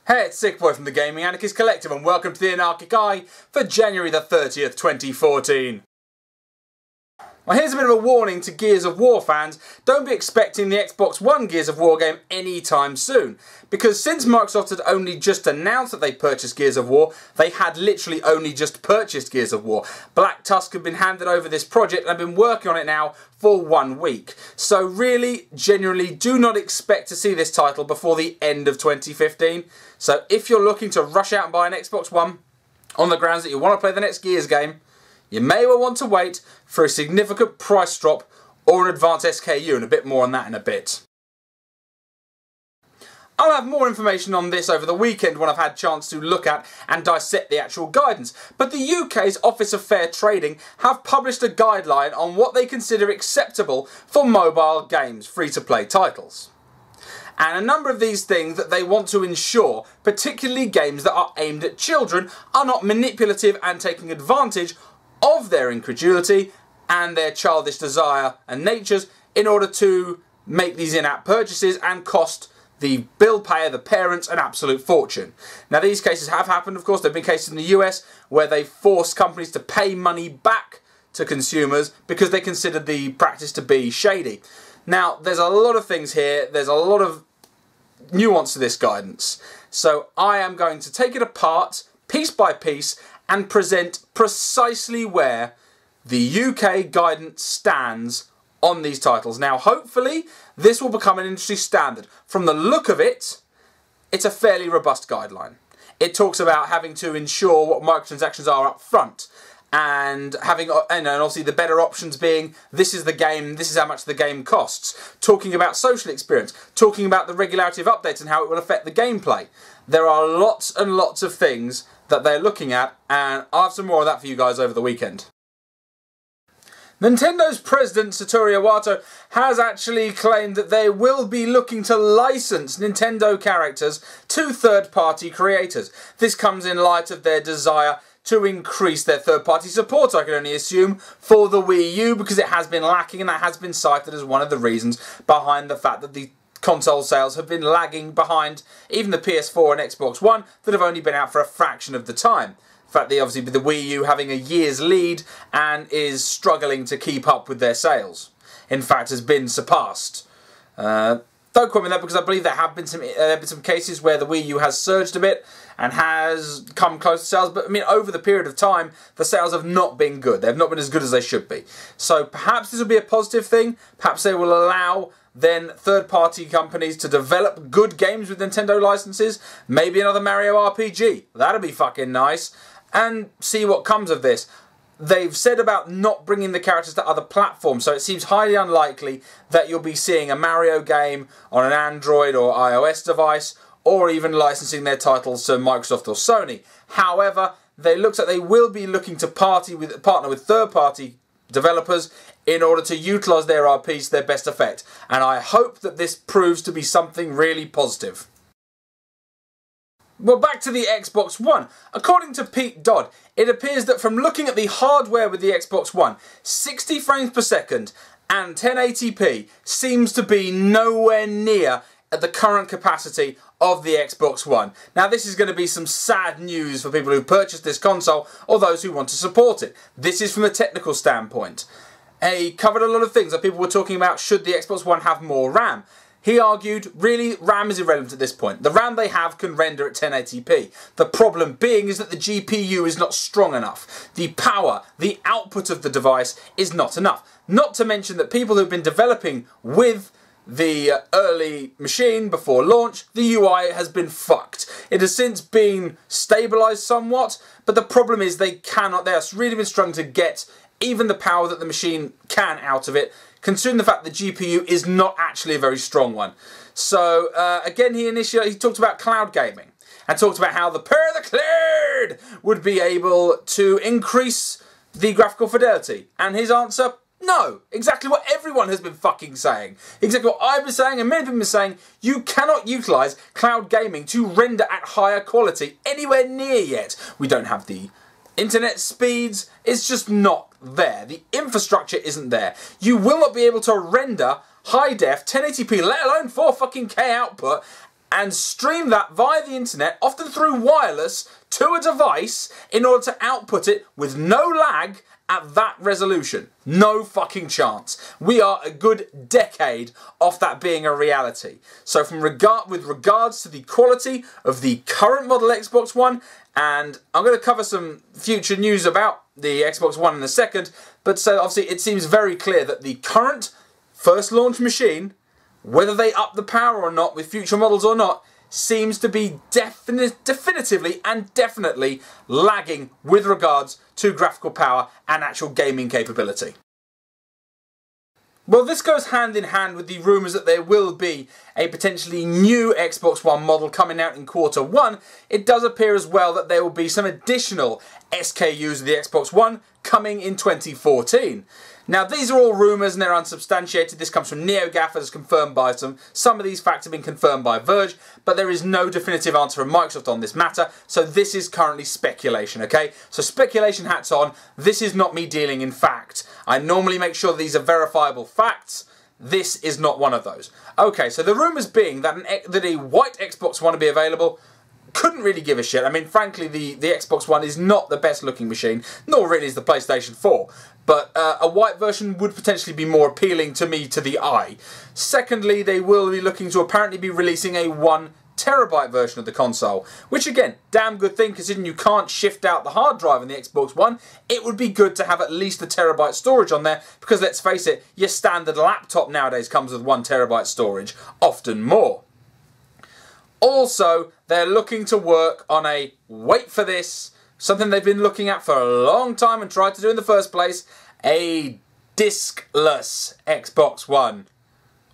Hey, it's SickBoy from the Gaming Anarchist Collective and welcome to the Anarchic Eye for January the 30th, 2014. Well, here's a bit of a warning to Gears of War fans. Don't be expecting the Xbox One Gears of War game anytime soon. Because since Microsoft had only just announced that they purchased Gears of War, they had literally only just purchased Gears of War. Black Tusk had been handed over this project and have been working on it now for 1 week. So really, genuinely, do not expect to see this title before the end of 2015. So if you're looking to rush out and buy an Xbox One on the grounds that you want to play the next Gears game, you may well want to wait for a significant price drop or an advanced SKU, and a bit more on that in a bit. I'll have more information on this over the weekend when I've had a chance to look at and dissect the actual guidance. But the UK's Office of Fair Trading have published a guideline on what they consider acceptable for mobile games, free-to-play titles. And a number of these things that they want to ensure, particularly games that are aimed at children, are not manipulative and taking advantage of their incredulity and their childish desire and natures in order to make these in-app purchases and cost the bill payer, the parents, an absolute fortune. Now these cases have happened, of course. There have been cases in the US where they forced companies to pay money back to consumers because they considered the practice to be shady. Now there's a lot of things here, there's a lot of nuance to this guidance. So I am going to take it apart, piece by piece, and present precisely where the UK guidance stands on these titles. Now hopefully this will become an industry standard. From the look of it, it's a fairly robust guideline. It talks about having to ensure what microtransactions are up front, and having, and obviously the better options being, this is the game, this is how much the game costs. Talking about social experience, talking about the regularity of updates and how it will affect the gameplay. There are lots and lots of things that they're looking at, and I'll have some more of that for you guys over the weekend. Nintendo's president Satoru Iwata has actually claimed that they will be looking to license Nintendo characters to third-party creators. This comes in light of their desire to increase their third-party support, I can only assume, for the Wii U, because it has been lacking, and that has been cited as one of the reasons behind the fact that the console sales have been lagging behind even the PS4 and Xbox One that have only been out for a fraction of the time. In fact, obviously the Wii U having a year's lead and is struggling to keep up with their sales. In fact, has been surpassed. Don't quote me on that, because I believe there have been some cases where the Wii U has surged a bit and has come close to sales, but I mean over the period of time the sales have not been good. They have not been as good as they should be. So perhaps this will be a positive thing. Perhaps they will allow then third-party companies to develop good games with Nintendo licenses. Maybe another Mario RPG. That'd be fucking nice. And see what comes of this. They've said about not bringing the characters to other platforms, so it seems highly unlikely that you'll be seeing a Mario game on an Android or iOS device, or even licensing their titles to Microsoft or Sony. However, they looks like they will be looking to partner with third-party developers in order to utilise their IPs to their best effect. And I hope that this proves to be something really positive. Well, back to the Xbox One. According to Pete Dodd, it appears that from looking at the hardware with the Xbox One, 60 frames per second and 1080p seems to be nowhere near at the current capacity of the Xbox One. Now this is going to be some sad news for people who purchased this console or those who want to support it. This is from a technical standpoint. He covered a lot of things that people were talking about. Should the Xbox One have more RAM? He argued, really, RAM is irrelevant at this point. The RAM they have can render at 1080p. The problem being is that the GPU is not strong enough. The power, the output of the device is not enough. Not to mention that people who've been developing with the early machine before launch, the UI has been fucked. It has since been stabilised somewhat, but the problem is they have really been struggling to get even the power that the machine can out of it, considering the fact the GPU is not actually a very strong one. So again, he talked about cloud gaming and talked about how the power of the cloud would be able to increase the graphical fidelity. And his answer, no. Exactly what everyone has been fucking saying. Exactly what I've been saying and many people have been saying. You cannot utilise cloud gaming to render at higher quality anywhere near yet. We don't have the internet speeds. It's just not there. The infrastructure isn't there. You will not be able to render high def 1080p, let alone 4 fucking K output and stream that via the internet, often through wireless, to a device in order to output it with no lag at that resolution. No fucking chance. We are a good decade off that being a reality. So with regards to the quality of the current model Xbox One, and I'm going to cover some future news about the Xbox One in a second, but so obviously it seems very clear that the current first launch machine, whether they up the power or not with future models or not, seems to be definitively and definitely lagging with regards to graphical power and actual gaming capability. Well, this goes hand in hand with the rumours that there will be a potentially new Xbox One model coming out in Q1. It does appear as well that there will be some additional SKUs of the Xbox One coming in 2014. Now, these are all rumours and they're unsubstantiated. This comes from NeoGAF as confirmed by some of these facts have been confirmed by Verge, but there is no definitive answer from Microsoft on this matter, so this is currently speculation, okay? So speculation hats on, this is not me dealing in fact. I normally make sure these are verifiable facts. This is not one of those. Okay, so the rumours being that a white Xbox One will be available. Couldn't really give a shit. I mean, frankly, the Xbox One is not the best looking machine, nor really is the PlayStation 4. But a white version would potentially be more appealing to me to the eye. Secondly, they will be looking to apparently be releasing a 1 terabyte version of the console, which again, damn good thing considering you can't shift out the hard drive in the Xbox One. It would be good to have at least a terabyte storage on there because let's face it, your standard laptop nowadays comes with 1 terabyte storage, often more. Also, they're looking to work on a, wait for this, something they've been looking at for a long time and tried to do in the first place, a diskless Xbox One.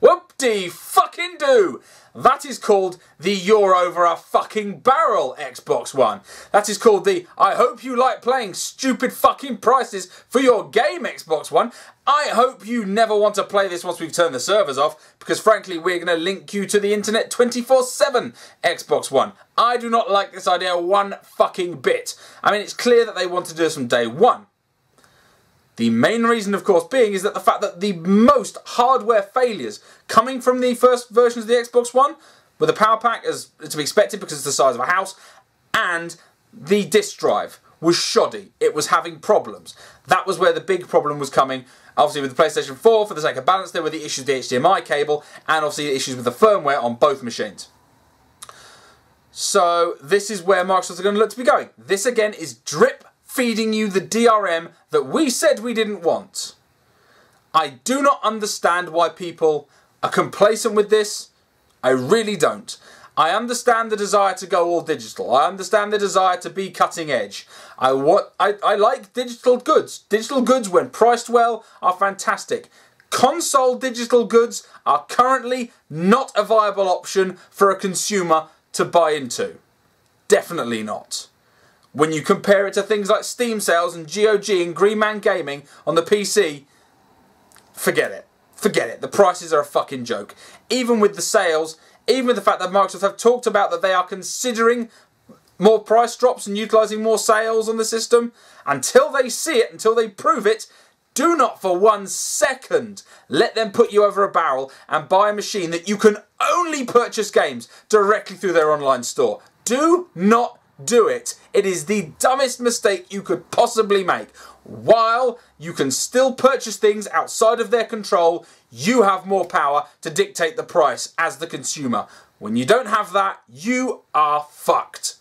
Whoop-de-fucking-do! That is called the You're Over a Fucking Barrel Xbox One. That is called the I hope you like playing stupid fucking prices for your game Xbox One. I hope you never want to play this once we've turned the servers off, because frankly we're going to link you to the internet 24/7 Xbox One. I do not like this idea one fucking bit. I mean, it's clear that they want to do this from day one. The main reason, of course, being is that the fact that the most hardware failures coming from the first versions of the Xbox One, with the power pack as to be expected because it's the size of a house, and the disk drive was shoddy. It was having problems. That was where the big problem was coming. Obviously with the PlayStation 4, for the sake of balance, there were the issues with the HDMI cable, and obviously the issues with the firmware on both machines. So this is where Microsoft are going to look to be going. This again is drip feeding you the DRM that we said we didn't want. I do not understand why people are complacent with this. I really don't. I understand the desire to go all digital. I understand the desire to be cutting edge. I like digital goods. Digital goods, when priced well, are fantastic. Console digital goods are currently not a viable option for a consumer to buy into. Definitely not. When you compare it to things like Steam sales and GOG and Green Man Gaming on the PC, forget it. Forget it. The prices are a fucking joke. Even with the sales, even with the fact that Microsoft have talked about that they are considering more price drops and utilising more sales on the system, until they see it, until they prove it, do not for 1 second let them put you over a barrel and buy a machine that you can only purchase games directly through their online store. Do not do it. It is the dumbest mistake you could possibly make. While you can still purchase things outside of their control, you have more power to dictate the price as the consumer. When you don't have that, you are fucked.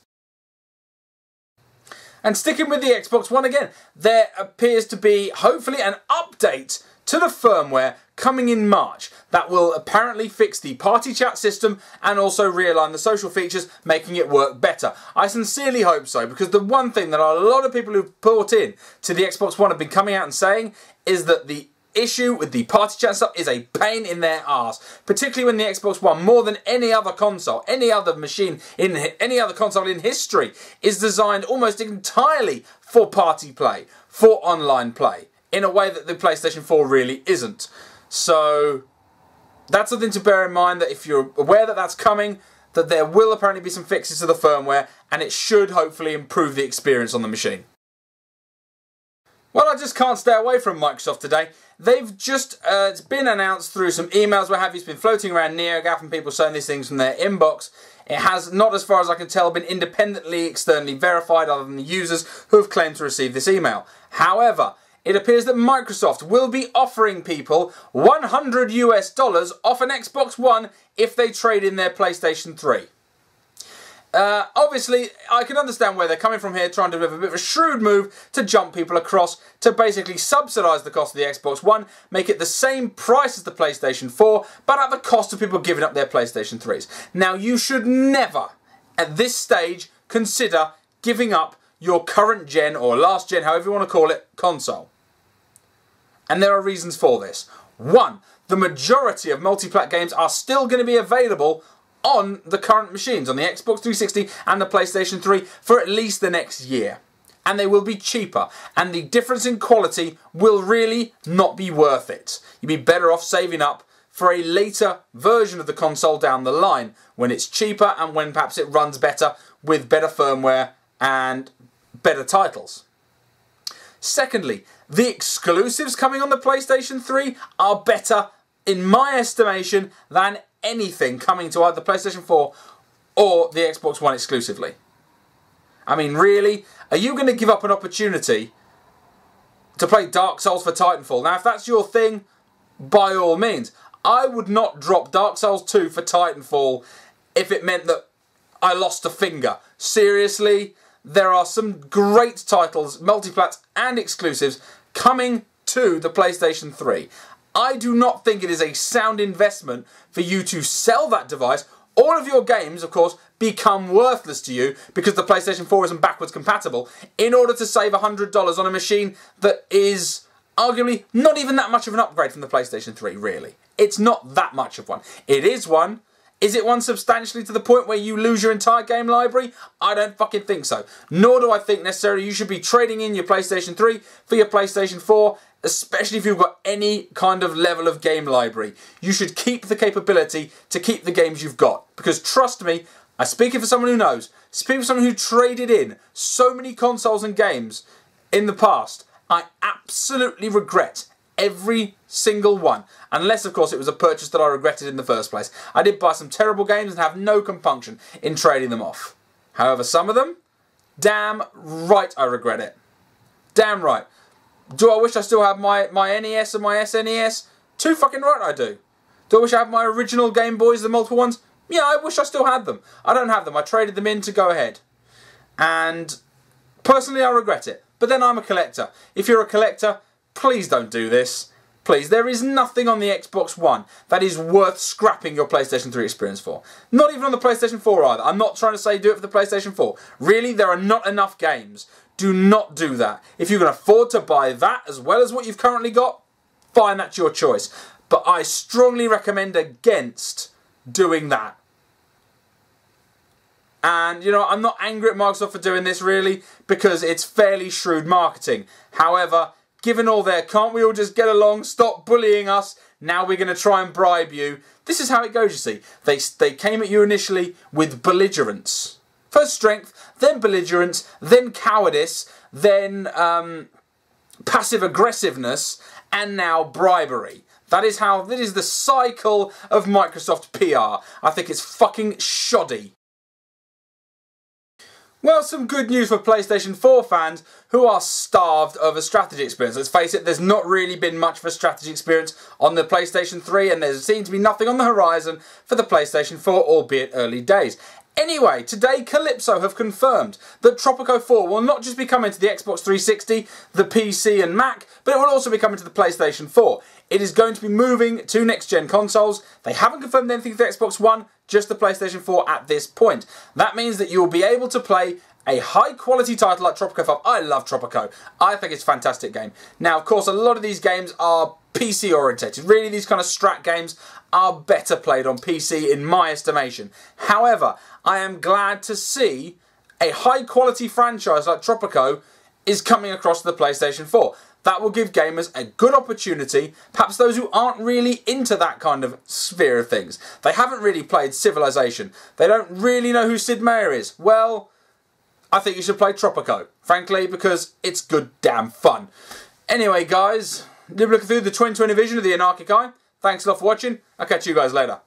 And sticking with the Xbox One again, there appears to be hopefully an update to the firmware coming in March that will apparently fix the party chat system and also realign the social features, making it work better. I sincerely hope so, because the one thing that a lot of people who've bought in to the Xbox One have been coming out and saying is that the issue with the party chat stuff is a pain in their arse, particularly when the Xbox One, more than any other console, any other machine in any other console in history, is designed almost entirely for party play, for online play, in a way that the PlayStation 4 really isn't. So that's something to bear in mind, that if you're aware that that's coming, that there will apparently be some fixes to the firmware, and it should hopefully improve the experience on the machine. Well, I just can't stay away from Microsoft today. They've just, it's been announced through some emails, what have you, it's been floating around NeoGAF and people saying these things from their inbox. It has not, as far as I can tell, been independently, externally verified other than the users who have claimed to receive this email. However, it appears that Microsoft will be offering people $100 US off an Xbox One if they trade in their PlayStation 3. Obviously, I can understand where they're coming from here, trying to do a bit of a shrewd move to jump people across to basically subsidise the cost of the Xbox One, make it the same price as the PlayStation 4, but at the cost of people giving up their PlayStation 3s. Now, you should never, at this stage, consider giving up your current gen, or last gen, however you want to call it, console. And there are reasons for this. One, the majority of multi-plat games are still going to be available on the current machines, on the Xbox 360 and the PlayStation 3 for at least the next year. And they will be cheaper. And the difference in quality will really not be worth it. You'd be better off saving up for a later version of the console down the line, when it's cheaper and when perhaps it runs better with better firmware and better titles. Secondly, the exclusives coming on the PlayStation 3 are better, in my estimation, than anything coming to either the PlayStation 4 or the Xbox One exclusively. I mean, really? Are you going to give up an opportunity to play Dark Souls for Titanfall? Now, if that's your thing, by all means. I would not drop Dark Souls 2 for Titanfall if it meant that I lost a finger. Seriously, there are some great titles, multiplats and exclusives, coming to the PlayStation 3. I do not think it is a sound investment for you to sell that device. All of your games, of course, become worthless to you because the PlayStation 4 isn't backwards compatible, in order to save $100 on a machine that is arguably not even that much of an upgrade from the PlayStation 3, really. It's not that much of one. It is one. Is it one substantially to the point where you lose your entire game library? I don't fucking think so. Nor do I think necessarily you should be trading in your PlayStation 3 for your PlayStation 4, especially if you've got any kind of level of game library. You should keep the capability to keep the games you've got. Because trust me, I speak for someone who knows, speak for someone who traded in so many consoles and games in the past. I absolutely regret every single one. Unless, of course, it was a purchase that I regretted in the first place. I did buy some terrible games and have no compunction in trading them off. However, some of them, damn right I regret it. Damn right. Do I wish I still had my NES and my SNES? Too fucking right I do. Do I wish I had my original Game Boys, the multiple ones? Yeah, I wish I still had them. I don't have them. I traded them in to go ahead. And personally, I regret it. But then I'm a collector. If you're a collector, please don't do this. Please, there is nothing on the Xbox One that is worth scrapping your PlayStation 3 experience for. Not even on the PlayStation 4 either. I'm not trying to say do it for the PlayStation 4. Really, there are not enough games. Do not do that. If you can afford to buy that as well as what you've currently got, fine, that's your choice. But I strongly recommend against doing that. And, you know, I'm not angry at Microsoft for doing this, really, because it's fairly shrewd marketing. However, given all their, can't we all just get along, stop bullying us, now we're going to try and bribe you. This is how it goes, you see. They came at you initially with belligerence. First strength, then belligerence, then cowardice, then passive aggressiveness, and now bribery. That is the cycle of Microsoft PR. I think it's fucking shoddy. Well, some good news for PlayStation 4 fans who are starved of a strategy experience. Let's face it, there's not really been much of a strategy experience on the PlayStation 3, and there seems to be nothing on the horizon for the PlayStation 4, albeit early days. Anyway, today Calypso have confirmed that Tropico 4 will not just be coming to the Xbox 360, the PC and Mac, but it will also be coming to the PlayStation 4. It is going to be moving to next-gen consoles. They haven't confirmed anything for the Xbox One, just the PlayStation 4 at this point. That means that you will be able to play a high-quality title like Tropico 5. I love Tropico. I think it's a fantastic game. Now, of course, a lot of these games are PC-orientated. Really, these kind of strat games are better played on PC, in my estimation. However, I am glad to see a high-quality franchise like Tropico is coming across to the PlayStation 4. That will give gamers a good opportunity, perhaps those who aren't really into that kind of sphere of things. They haven't really played Civilization. They don't really know who Sid Meier is. Well, I think you should play Tropico, frankly, because it's good damn fun. Anyway, guys, looking through the 2020 vision of the Anarchic Eye. Thanks a lot for watching. I'll catch you guys later.